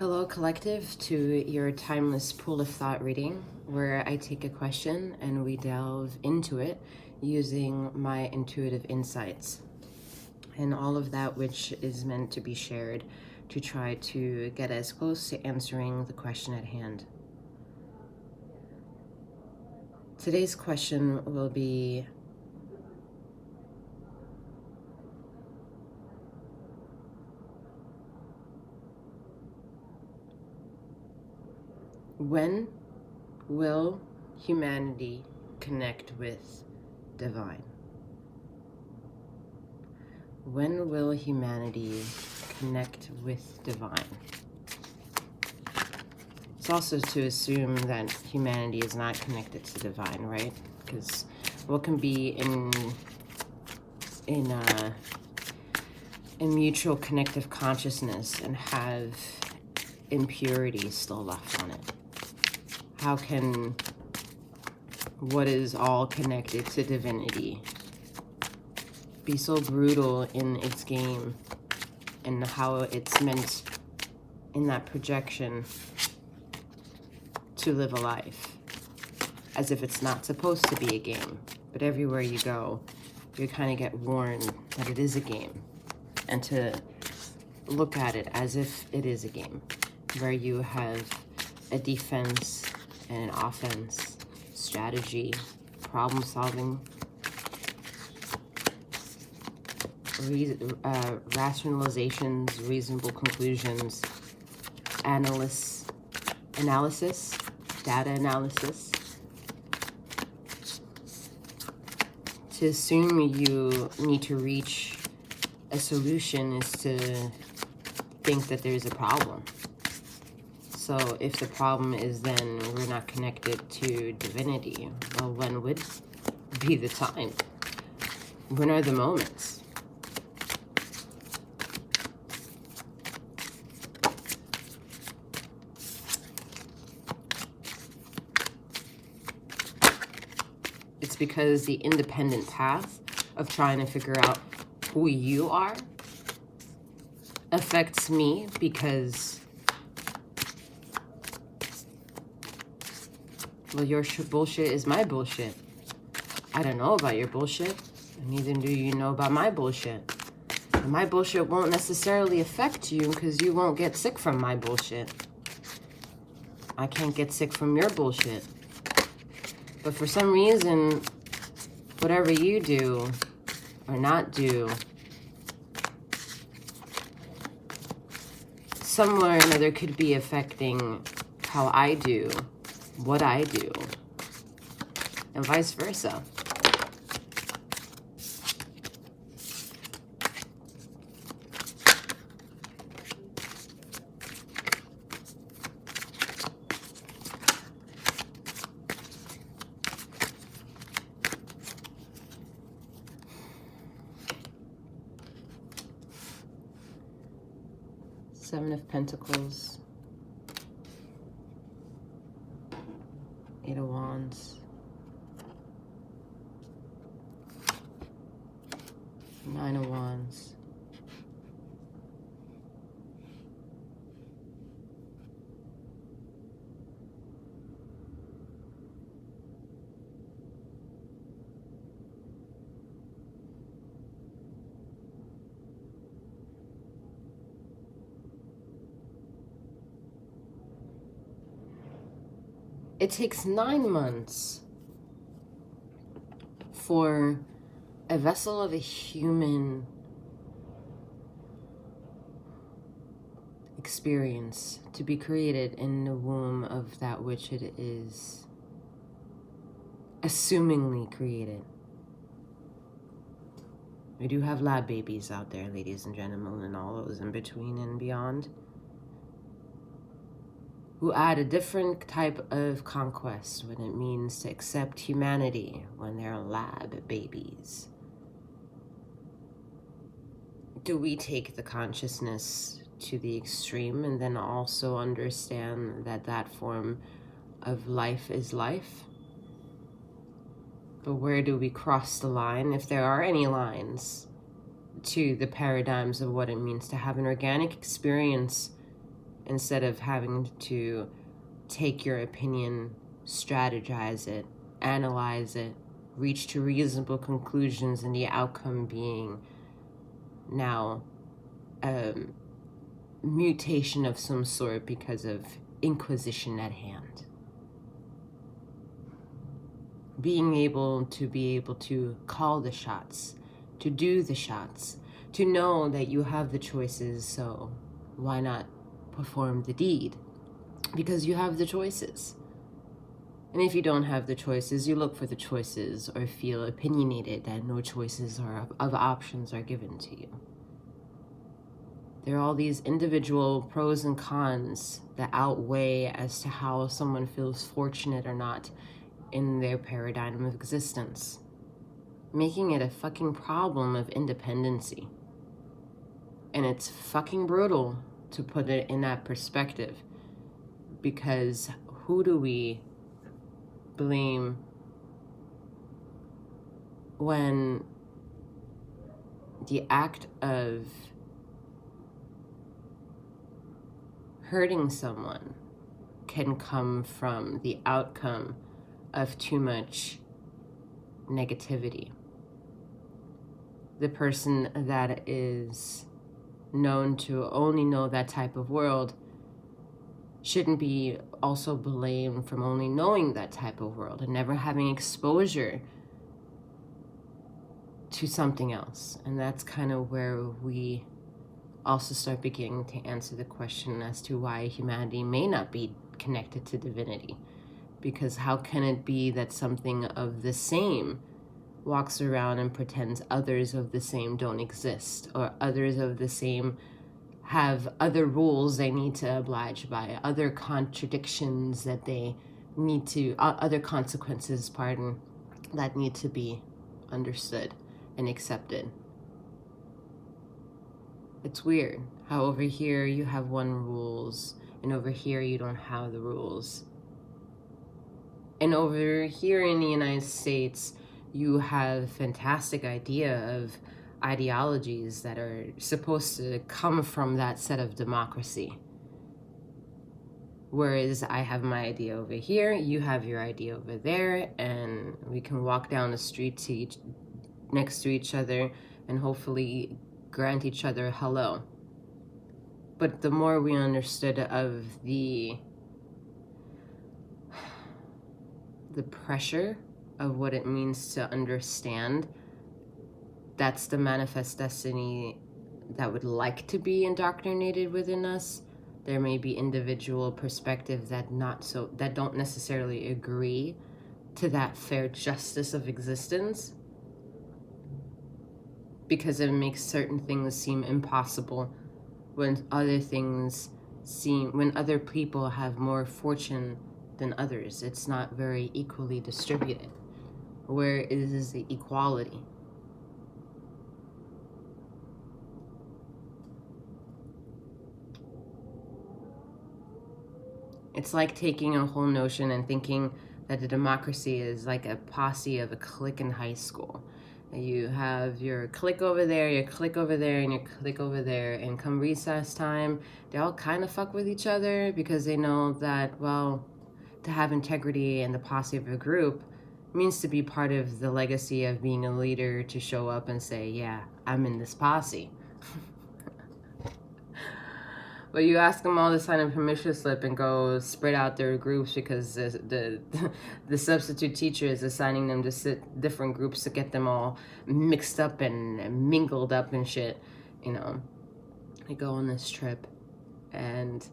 Hello, Collective, to your timeless pool of thought reading, where I take a question and we delve into it using my intuitive insights and all of that which is meant to be shared to try to get as close to answering the question at hand. Today's question will be: when will humanity connect with divine? When will humanity connect with divine? It's also to assume that humanity is not connected to divine, right? Because what can be in mutual connective consciousness and have impurity still left on it? How can what is all connected to divinity be so brutal in its game and how it's meant in that projection to live a life as if it's not supposed to be a game? But everywhere you go, you kind of get warned that it is a game, and to look at it as if it is a game where you have a defense and an offense, strategy, problem solving, rationalizations, reasonable conclusions, analysis, data analysis. To assume you need to reach a solution is to think that there's a problem. So if the problem is then we're not connected to divinity, well, when would be the time? When are the moments? It's because the independent path of trying to figure out who you are affects me, because, well, your bullshit is my bullshit. I don't know about your bullshit, and neither do you know about my bullshit. And my bullshit won't necessarily affect you because you won't get sick from my bullshit. I can't get sick from your bullshit. But for some reason, whatever you do or not do, somewhere or another could be affecting how I do what I do, and vice versa. Seven of Pentacles, Eight of Wands, Nine of Wands, It takes 9 months for a vessel of a human experience to be created in the womb of that which it is assumingly created. We do have lab babies out there, ladies and gentlemen, and all those in between and beyond, who add a different type of conquest when it means to accept humanity when they're lab babies. Do we take the consciousness to the extreme and then also understand that that form of life is life? But where do we cross the line, if there are any lines, to the paradigms of what it means to have an organic experience instead of having to take your opinion, strategize it, analyze it, reach to reasonable conclusions, and the outcome being now a mutation of some sort because of inquisition at hand. Being able to call the shots, to do the shots, to know that you have the choices, so why not perform the deed? Because you have the choices. And if you don't have the choices, you look for the choices or feel opinionated that no choices or of options are given to you. There are all these individual pros and cons that outweigh as to how someone feels fortunate or not in their paradigm of existence, making it a fucking problem of independency. And it's fucking brutal to put it in that perspective, because who do we blame when the act of hurting someone can come from the outcome of too much negativity? The person that is known to only know that type of world shouldn't be also blamed from only knowing that type of world and never having exposure to something else. And that's kind of where we also start beginning to answer the question as to why humanity may not be connected to divinity. Because how can it be that something of the same walks around and pretends others of the same don't exist, or others of the same have other rules they need to oblige by, other contradictions that they need to, other consequences, that need to be understood and accepted? It's weird how over here you have one rules and over here you don't have the rules. And over here in the United States, you have a fantastic idea of ideologies that are supposed to come from that set of democracy. Whereas I have my idea over here, you have your idea over there, and we can walk down the street next to each other and hopefully grant each other hello. But the more we understood of the pressure of what it means to understand, that's the manifest destiny that would like to be indoctrinated within us. There may be individual perspectives that don't necessarily agree to that fair justice of existence, because it makes certain things seem impossible when other people have more fortune than others. It's not very equally distributed. Where is the equality? It's like taking a whole notion and thinking that the democracy is like a posse of a clique in high school. You have your clique over there, your clique over there, and your clique over there, and come recess time, they all kind of fuck with each other because they know that, well, to have integrity and the posse of a group means to be part of the legacy of being a leader, to show up and say, yeah, I'm in this posse. But you ask them all to sign a permission slip and go spread out their groups because the substitute teacher is assigning them to sit different groups to get them all mixed up and mingled up and shit. You know, they go on this trip and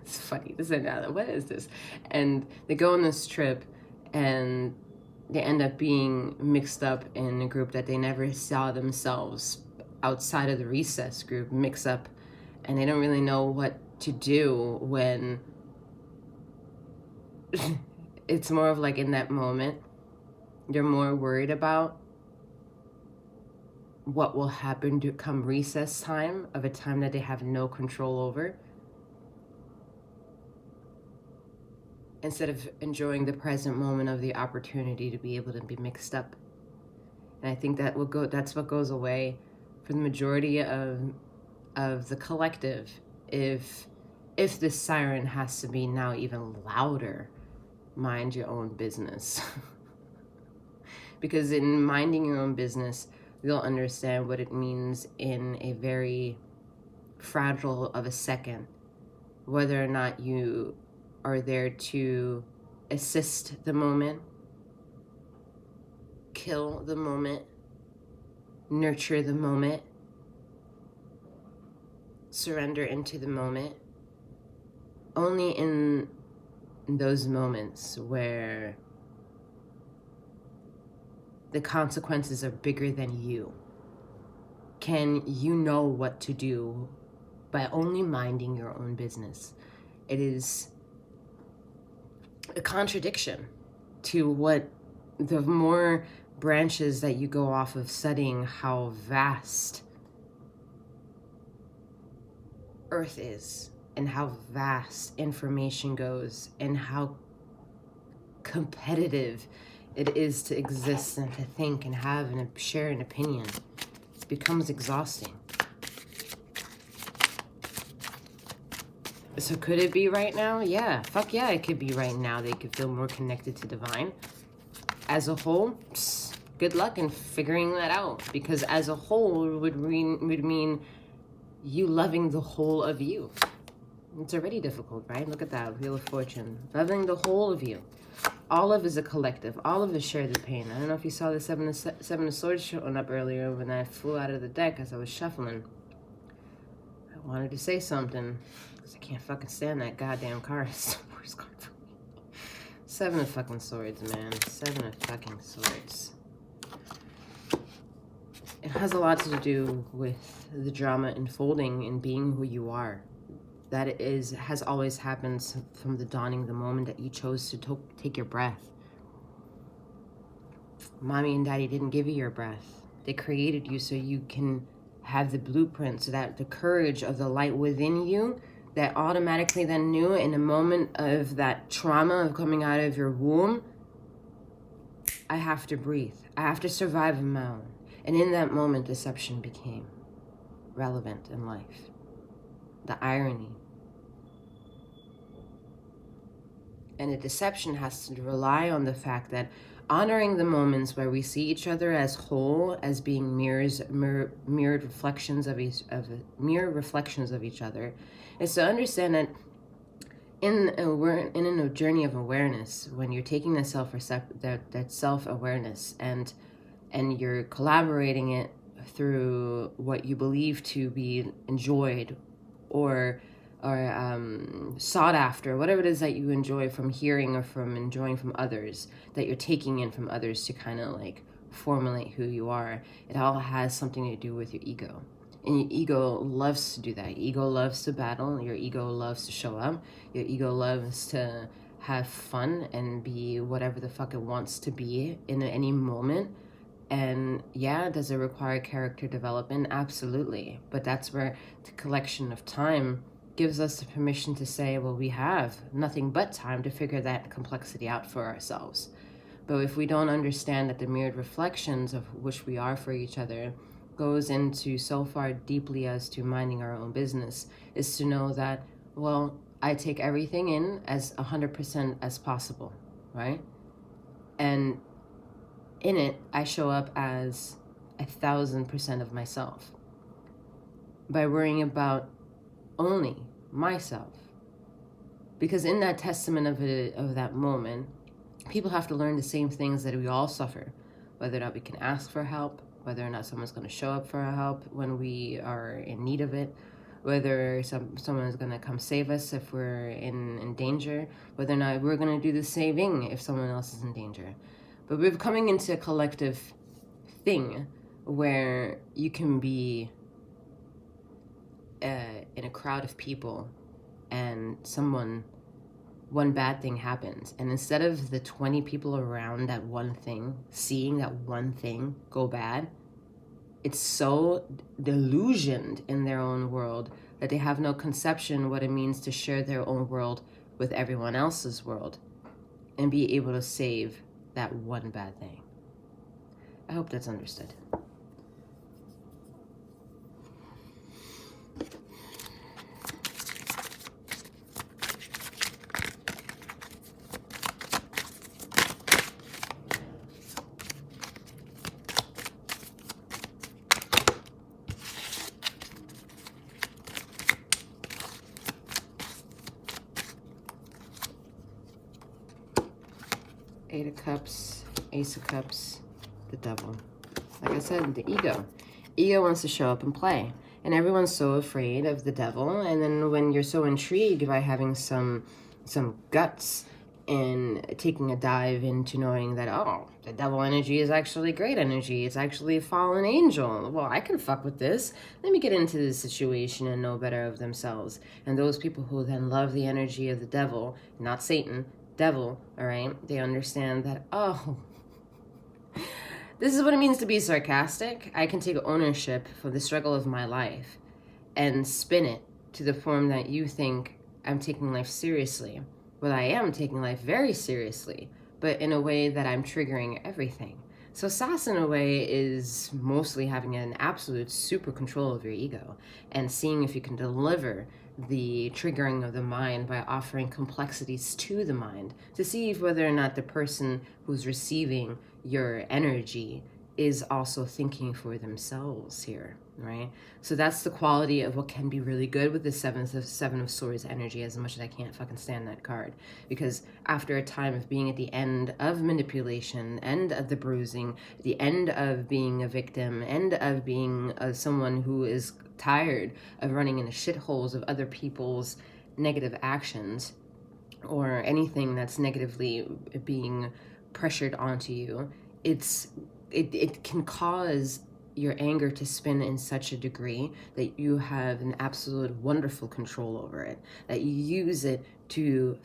it's funny. What is this? And they go on this trip and they end up being mixed up in a group that they never saw themselves outside of the recess group mix up. And they don't really know what to do when it's more of like in that moment, they're more worried about what will happen to come recess time, of a time that they have no control over, instead of enjoying the present moment of the opportunity to be able to be mixed up. And I think that's what goes away for the majority of the collective if if this siren has to be now even louder, mind your own business. Because in minding your own business, you'll understand what it means in a very fragile of a second, whether or not you are there to assist the moment, kill the moment, nurture the moment, surrender into the moment. Only in those moments where the consequences are bigger than you can you know what to do by only minding your own business. It is a contradiction to what the more branches that you go off of studying how vast Earth is and how vast information goes and how competitive it is to exist and to think and have and share an opinion. It becomes exhausting. So could it be right now? Yeah, fuck yeah, it could be right now. They could feel more connected to divine. As a whole, good luck in figuring that out, because as a whole would mean you loving the whole of you. It's already difficult, right? Look at that, Wheel of Fortune. Loving the whole of you. All of is a collective. All of us share the pain. I don't know if you saw the Seven of Swords showing up earlier when I flew out of the deck as I was shuffling. I wanted to say something, because I can't fucking stand that goddamn card. It's the worst card for me. Seven of fucking Swords, man. Seven of fucking Swords. It has a lot to do with the drama unfolding and being who you are. That has always happened from the dawning, the moment that you chose to take your breath. Mommy and daddy didn't give you your breath. They created you so you can have the blueprint, so that the courage of the light within you that automatically then knew in a moment of that trauma of coming out of your womb, I have to breathe. I have to survive on my own. And in that moment, deception became relevant in life. The irony. And the deception has to rely on the fact that honoring the moments where we see each other as whole, as being mirrored reflections of each other, is to understand that in a journey of awareness, when you're taking that self-awareness and you're collaborating it through what you believe to be enjoyed or sought after, whatever it is that you enjoy from hearing or from enjoying from others, that you're taking in from others to kind of like formulate who you are, it all has something to do with your ego. And your ego loves to do that. Your ego loves to battle. Your ego loves to show up. Your ego loves to have fun and be whatever the fuck it wants to be in any moment. And yeah, does it require character development? Absolutely. But that's where the collection of time gives us the permission to say, well, we have nothing but time to figure that complexity out for ourselves. But if we don't understand that the mirrored reflections of which we are for each other goes into so far deeply as to minding our own business, is to know that, well, I take everything in as 100% as possible, right? And in it, I show up as 1,000% of myself by worrying about only myself. Because in that testament of that moment, people have to learn the same things that we all suffer, whether or not we can ask for help, whether or not someone's going to show up for our help when we are in need of it, whether someone is going to come save us if we're in danger, whether or not we're going to do the saving if someone else is in danger. But we're coming into a collective thing where you can be in a crowd of people and one bad thing happens. And instead of the 20 people around that one thing, seeing that one thing go bad, it's so delusioned in their own world that they have no conception what it means to share their own world with everyone else's world and be able to save that one bad thing. I hope that's understood. Page of Cups, Ace of Cups, the Devil. Like I said, the ego. Ego wants to show up and play. And everyone's so afraid of the devil. And then when you're so intrigued by having some guts and taking a dive into knowing that, oh, the devil energy is actually great energy. It's actually a fallen angel. Well, I can fuck with this. Let me get into this situation and know better of themselves. And those people who then love the energy of the devil, not Satan, devil, all right, they understand that, oh, this is what it means to be sarcastic. I can take ownership for the struggle of my life and spin it to the form that you think I'm taking life seriously. Well, I am taking life very seriously, but in a way that I'm triggering everything. So sass in a way is mostly having an absolute super control of your ego and seeing if you can deliver the triggering of the mind by offering complexities to the mind to see if whether or not the person who's receiving your energy is also thinking for themselves here, right? So that's the quality of what can be really good with the Seven of Swords energy, as much as I can't fucking stand that card. Because after a time of being at the end of manipulation, end of the bruising, the end of being a victim, end of being someone who is tired of running into shitholes of other people's negative actions or anything that's negatively being pressured onto you, it can cause your anger to spin in such a degree that you have an absolute wonderful control over it, that you use it to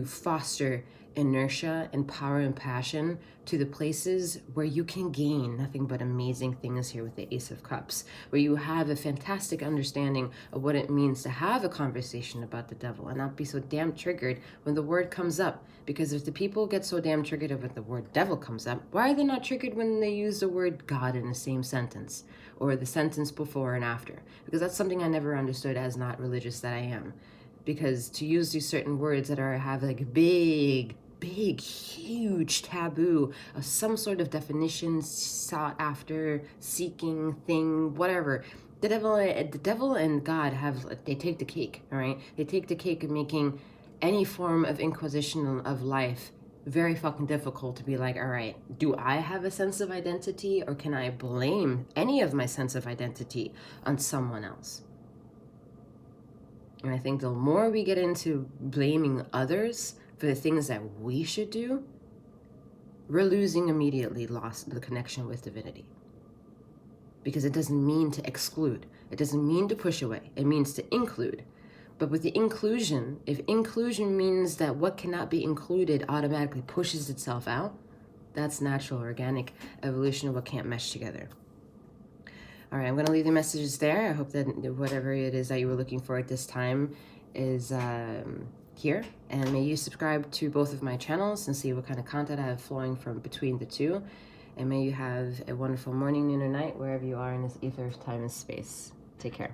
foster inertia and power and passion to the places where you can gain nothing but amazing things here with the Ace of Cups, where you have a fantastic understanding of what it means to have a conversation about the devil and not be so damn triggered when the word comes up. Because if the people get so damn triggered when the word devil comes up, why are they not triggered when they use the word God in the same sentence or the sentence before and after? Because that's something I never understood as not religious that I am. Because to use these certain words that have like big, huge taboo of some sort of definition, sought after, seeking thing, whatever. The devil and God they take the cake, all right? They take the cake of making any form of inquisition of life very fucking difficult to be like, all right, do I have a sense of identity or can I blame any of my sense of identity on someone else? And I think the more we get into blaming others for the things that we should do, we're losing immediately the connection with divinity. Because it doesn't mean to exclude. It doesn't mean to push away. It means to include. But with the inclusion, if inclusion means that what cannot be included automatically pushes itself out, that's natural, organic evolution of what can't mesh together. All right, I'm going to leave the messages there. I hope that whatever it is that you were looking for at this time is here. And may you subscribe to both of my channels and see what kind of content I have flowing from between the two. And may you have a wonderful morning, noon, or night, wherever you are in this ether of time and space. Take care.